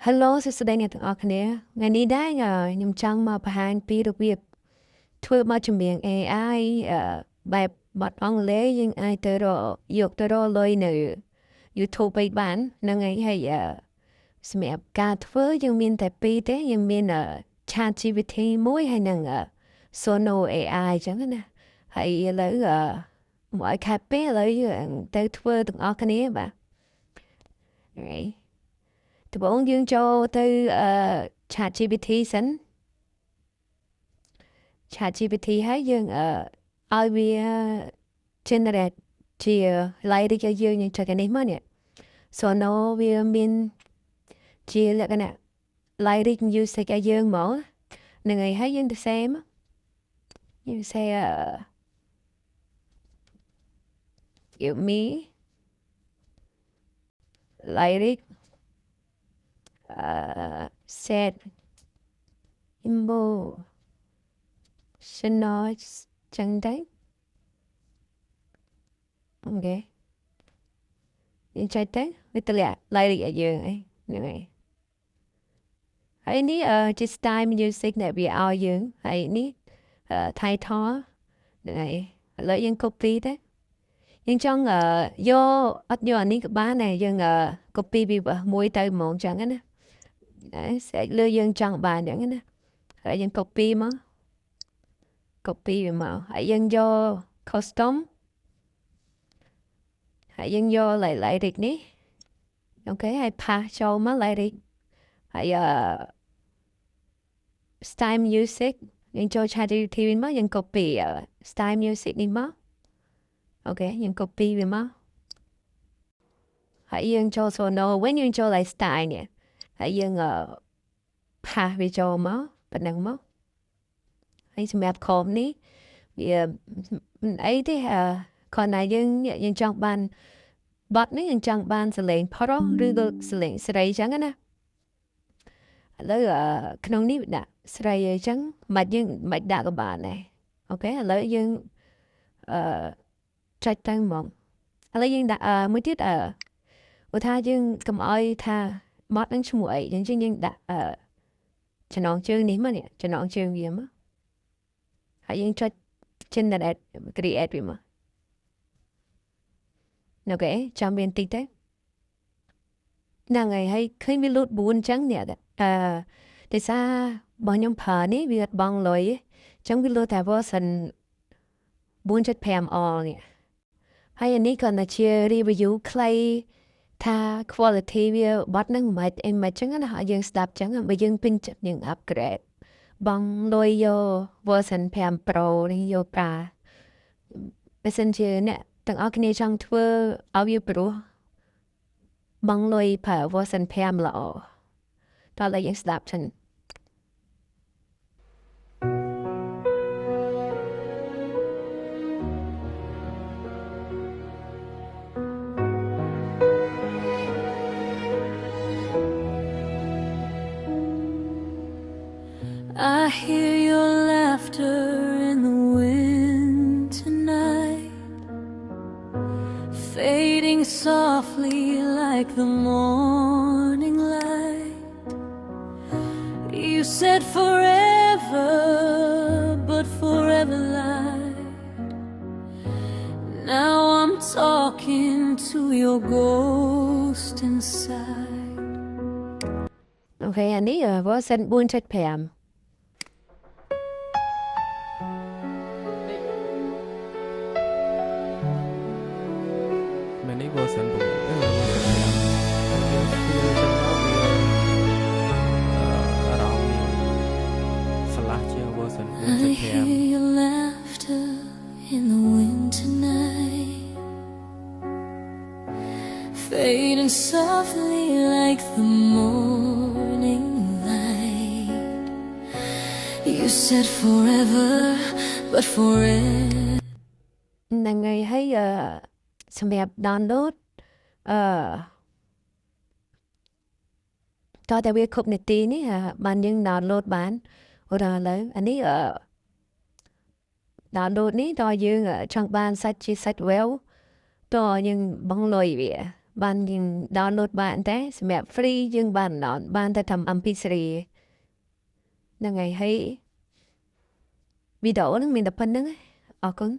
Hello សួស្តីអ្នកទាំងអស់គ្នាថ្ងៃនេះដែរខ្ញុំចង់មកបង្ហាញពីរបៀបធ្វើបទចម្រៀង AI បែបបទអង់គ្លេសយើងអាចទៅរកយកទៅរកលុយនៅ YouTube បានហ្នឹងហើយសម្រាប់ការធ្វើយើងមានតែពីរទេយើងមាន ChatGPT មួយហើយនិង Sono AI អញ្ចឹងណាហើយឥឡូវមកឲ្យខាត់ពេលឥឡូវយើងទៅធ្វើទាំងអស់គ្នាបាទ Right ដំបូងយើងចូលទៅ ChatGPT សិន ChatGPT ហើយយើងឲ្យវា generate ជា lyric ឲ្យយើងចឹងនេះមកនេះ Sono វាមានជាលក្ខណៈ lyric music ឲ្យយើងមកហ្នឹងហើយយើងទៅសេមកយើងសេ give me lyric set emotional ចឹងទៅអូខេយើងចុចទៅវាតម្លាក់ lyric ឲ្យយើងហ្នឹងហើយនេះជា style music ដែលវាឲ្យយើងហើយនេះtitle ហ្នឹងហើយឥឡូវយើង copy ទៅយើងចង់យកអត់យកអានេះក៏បានដែរយើង copy ពីមួយទៅហ្មងចឹងណាស្រេចលើយើងចង់បានចឹងណាហើយយើង copy មក copy វាមកហើយយើងយក custom ហើយយើងយក lyric នេះអូខេហើយ pass ចូលមក lyric ហើយ style music យើងចូល ChatGPT វិញមកយើង copy style music នេះមកអូខេយើង copy វាមកហើយយើងចូល Sono វិញយើងចូល style នេះហើយយើងpass វាចូលមកប៉ុណ្ណឹងមកហើយសម្រាប់ com នេះវាមិនអីទេគ្រាន់តែយើងចង់បានបទនេះយើងចង់បានសលេងប្រុសឬក៏សលេងស្រីចឹងណាឥឡូវក្នុងនេះដាក់ស្រីអញ្ចឹងមិនដាក់ក៏បានដែរអូខេឥឡូវយើងចុចទៅហ្មងឥឡូវយើងដាក់មួយទៀតឧទាហរណ៍យើងកុំអោយថាបទនឹងឈ្មោះអីអញ្ចឹងយើងដាក់ចំណងជើងនេះមកនេះចំណងជើងវាមកហើយយើងចុច generate create វាមកអូខេចាំវាបន្តិចទៅហ្នឹងហើយឃើញវាលូត4អញ្ចឹងនេះតែសារបងខ្ញុំប្រើនេះវាអត់បងលុយអញ្ចឹងវាលូតតែ version 4.5 all នេះហើយអានេះគាត់តែជា review ខ្លីថា quality វាបត់ហ្នឹងមិនអីចឹងណាហើយយើងស្ដាប់ចឹងបើយើងពេញចិត្តយើង upgrade បងលុយយក version 5 Pro នេះយកប្រើបើសិនជាអ្នកទាំងអស់គ្នាចង់ធ្វើឲ្យវាព្រោះបងលុយប្រើ version 5ល្អតោះយើងស្ដាប់សិនI hear your laughter in the wind tonight, fading softly like the morning light. You said forever, but forever lied. Now I'm talking to your ghost inside. Okay, อันนี้version 4.5នេះ version 6អារម្មណ៍ឆ្លាស់ជាង version 4.5 I hear your laughter in the wind tonight, fading softly like the morning light. You said forever, but forever. ហ្នឹងហើយសម្រាប់ download តើតែវាគ្រប់នាទីនេះបានយើង download បានឧទាហរណ៍ឥឡូវអានេះdownload នេះតើយើងចង់បានសាច់ជាសាច់ web តើយើងបង់លុយវា បានយើង download បានតែសម្រាប់ free យើងបាន download បានតែតាម MP3 ហ្នឹងហើយហើយវីដេអូហ្នឹងមានតែប៉ុណ្្នឹងអរគុណ